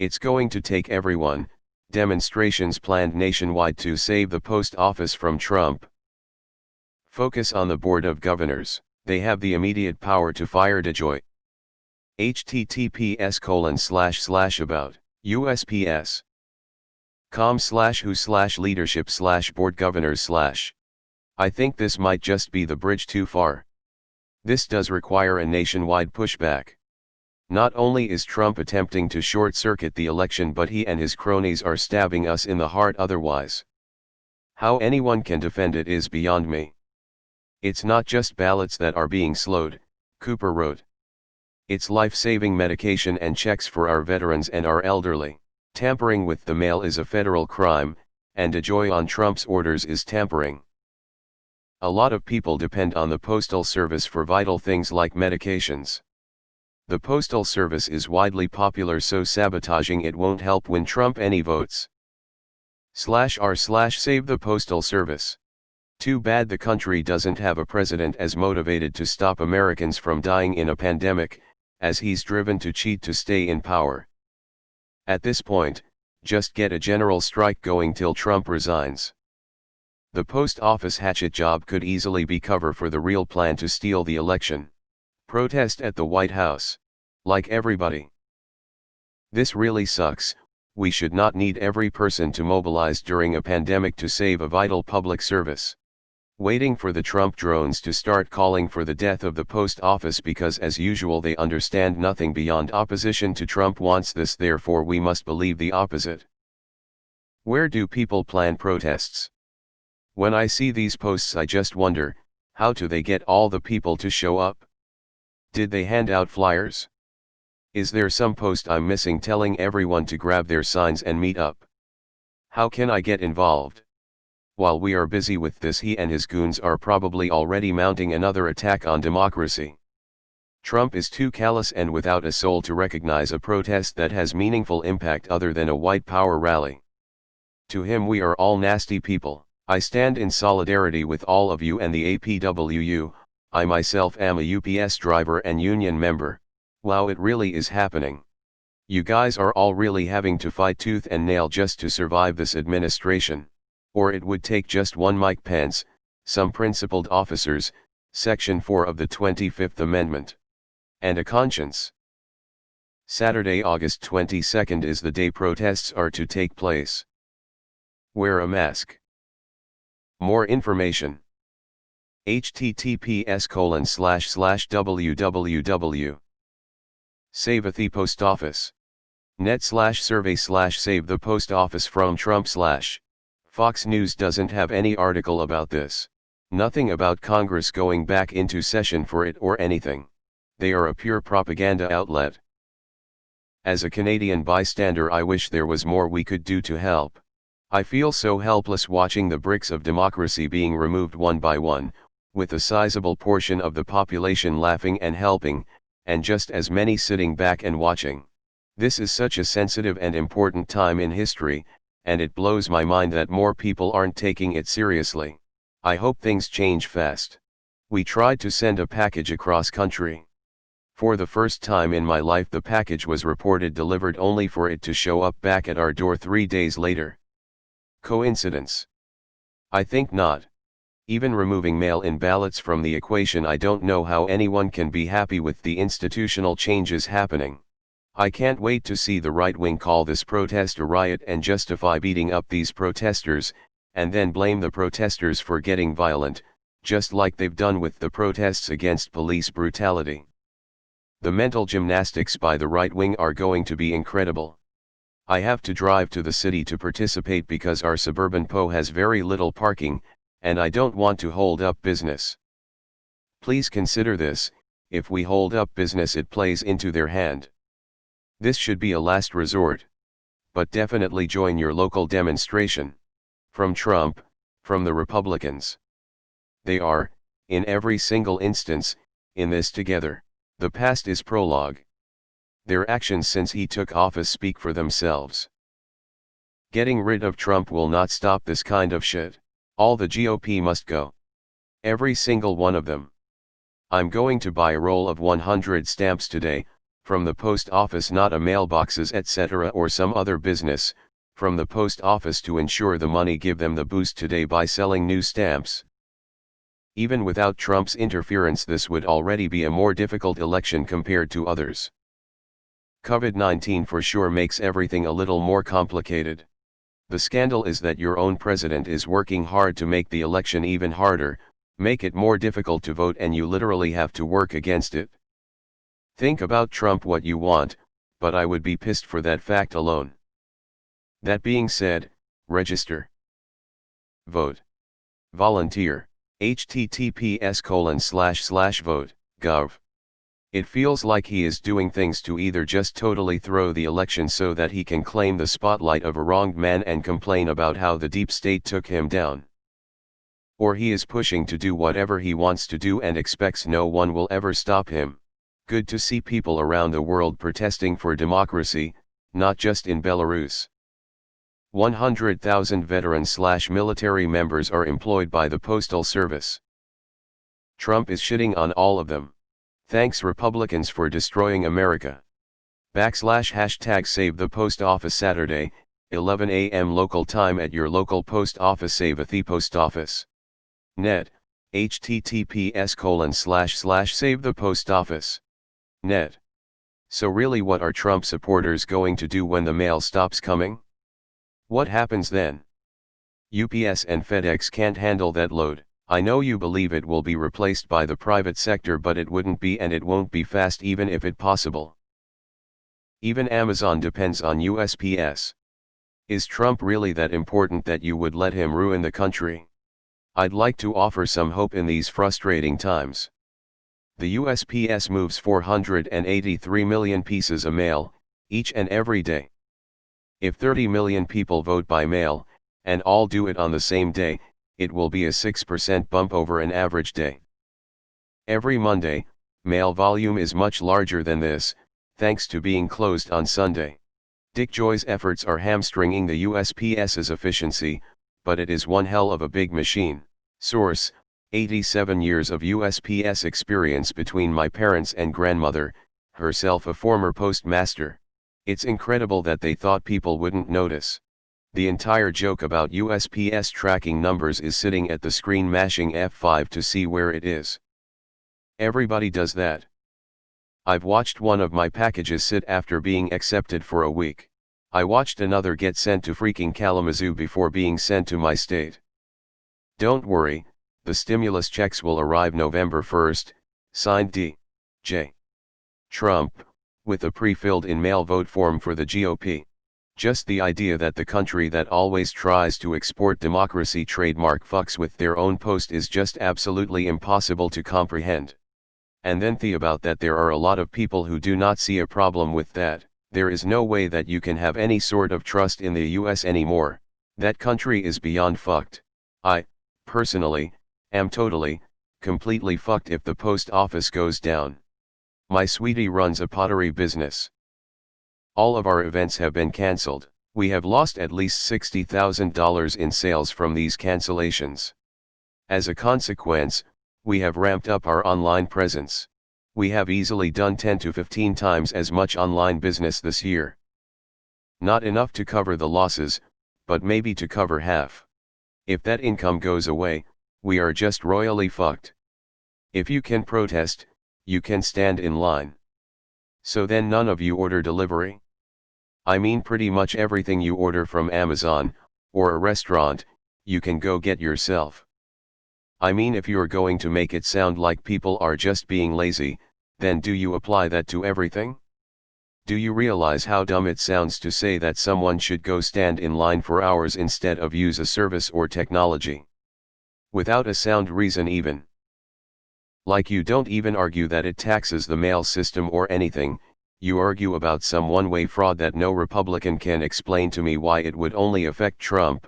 It's going to take everyone, demonstrations planned nationwide to save the post office from Trump. Focus on the Board of Governors, they have the immediate power to fire DeJoy. https://about USPS. com/who/leadership/board governors/. I think this might just be the bridge too far. This does require a nationwide pushback. Not only is Trump attempting to short-circuit the election, but he and his cronies are stabbing us in the heart otherwise. How anyone can defend it is beyond me. It's not just ballots that are being slowed, Cooper wrote. It's life-saving medication and checks for our veterans and our elderly. Tampering with the mail is a federal crime, and DeJoy on Trump's orders is tampering. A lot of people depend on the Postal Service for vital things like medications. The Postal Service is widely popular, so sabotaging it won't help win Trump any votes. /r/save the Postal Service. Too bad the country doesn't have a president as motivated to stop Americans from dying in a pandemic, as he's driven to cheat to stay in power. At this point, just get a general strike going till Trump resigns. The post office hatchet job could easily be cover for the real plan to steal the election. Protest at the White House. Like everybody. This really sucks. We should not need every person to mobilize during a pandemic to save a vital public service. Waiting for the Trump drones to start calling for the death of the post office because as usual they understand nothing beyond opposition to Trump wants this, therefore we must believe the opposite. Where do people plan protests? When I see these posts I just wonder, how do they get all the people to show up? Did they hand out flyers? Is there some post I'm missing telling everyone to grab their signs and meet up? How can I get involved? While we are busy with this, he and his goons are probably already mounting another attack on democracy. Trump is too callous and without a soul to recognize a protest that has meaningful impact other than a white power rally. To him we are all nasty people. I stand in solidarity with all of you and the APWU. I myself am a UPS driver and union member. Wow, it really is happening. You guys are all really having to fight tooth and nail just to survive this administration. Or it would take just one Mike Pence, some principled officers, Section 4 of the 25th Amendment, and a conscience. Saturday, August 22nd is the day protests are to take place. Wear a mask. More information. https://www. Save the Post Office. net/survey/save the post office from Trump/. Fox News doesn't have any article about this. Nothing about Congress going back into session for it or anything. They are a pure propaganda outlet. As a Canadian bystander, I wish there was more we could do to help. I feel so helpless watching the bricks of democracy being removed one by one, with a sizable portion of the population laughing and helping, and just as many sitting back and watching. This is such a sensitive and important time in history, and it blows my mind that more people aren't taking it seriously. I hope things change fast. We tried to send a package across country. For the first time in my life the package was reported delivered only for it to show up back at our door 3 days later. Coincidence? I think not. Even removing mail-in ballots from the equation, I don't know how anyone can be happy with the institutional changes happening. I can't wait to see the right wing call this protest a riot and justify beating up these protesters, and then blame the protesters for getting violent, just like they've done with the protests against police brutality. The mental gymnastics by the right wing are going to be incredible. I have to drive to the city to participate because our suburban PO has very little parking, and I don't want to hold up business. Please consider this: if we hold up business, it plays into their hand. This should be a last resort. But definitely join your local demonstration. From Trump, from the Republicans. They are, in every single instance, in this together. The past is prologue. Their actions since he took office speak for themselves. Getting rid of Trump will not stop this kind of shit. All the GOP must go. Every single one of them. I'm going to buy a roll of 100 stamps today, from the post office, not a mailboxes etc. or some other business, from the post office to ensure the money give them the boost today by selling new stamps. Even without Trump's interference, this would already be a more difficult election compared to others. COVID-19 for sure makes everything a little more complicated. The scandal is that your own president is working hard to make the election even harder, make it more difficult to vote, and you literally have to work against it. Think about Trump what you want, but I would be pissed for that fact alone. That being said, register. Vote. Volunteer. https://vote.gov. It feels like he is doing things to either just totally throw the election so that he can claim the spotlight of a wronged man and complain about how the deep state took him down, or he is pushing to do whatever he wants to do and expects no one will ever stop him. Good to see people around the world protesting for democracy, not just in Belarus. 100,000 veteran/military members are employed by the Postal Service. Trump is shitting on all of them. Thanks Republicans for destroying America. #Save the post office Saturday, 11 a.m. local time at your local post office. Save the post office. Net, https://savethepostoffice.net. So really, what are Trump supporters going to do when the mail stops coming? What happens then? UPS and FedEx can't handle that load. I know you believe it will be replaced by the private sector, but it wouldn't be, and it won't be fast even if it possible. Even Amazon depends on USPS. Is Trump really that important that you would let him ruin the country? I'd like to offer some hope in these frustrating times. The USPS moves 483 million pieces of mail, each and every day. If 30 million people vote by mail, and all do it on the same day, it will be a 6% bump over an average day. Every Monday, mail volume is much larger than this, thanks to being closed on Sunday. Dick Joy's efforts are hamstringing the USPS's efficiency, but it is one hell of a big machine. Source: 87 years of USPS experience between my parents and grandmother, herself a former postmaster. It's incredible that they thought people wouldn't notice. The entire joke about USPS tracking numbers is sitting at the screen mashing F5 to see where it is. Everybody does that. I've watched one of my packages sit after being accepted for a week. I watched another get sent to freaking Kalamazoo before being sent to my state. Don't worry, the stimulus checks will arrive November 1st, signed D.J. Trump, with a pre-filled in mail vote form for the GOP. Just the idea that the country that always tries to export democracy trademark fucks with their own post is just absolutely impossible to comprehend. And then think about that there are a lot of people who do not see a problem with that. There is no way that you can have any sort of trust in the US anymore. That country is beyond fucked. I, personally, am totally, completely fucked if the post office goes down. My sweetie runs a pottery business. All of our events have been cancelled. We have lost at least $60,000 in sales from these cancellations. As a consequence, we have ramped up our online presence. We have easily done 10 to 15 times as much online business this year. Not enough to cover the losses, but maybe to cover half. If that income goes away, we are just royally fucked. If you can protest, you can stand in line. So then none of you order delivery? I mean pretty much everything you order from Amazon, or a restaurant, you can go get yourself. I mean, if you're going to make it sound like people are just being lazy, then do you apply that to everything? Do you realize how dumb it sounds to say that someone should go stand in line for hours instead of use a service or technology? Without a sound reason even. Like you don't even argue that it taxes the mail system or anything, you argue about some one-way fraud that no Republican can explain to me why it would only affect Trump.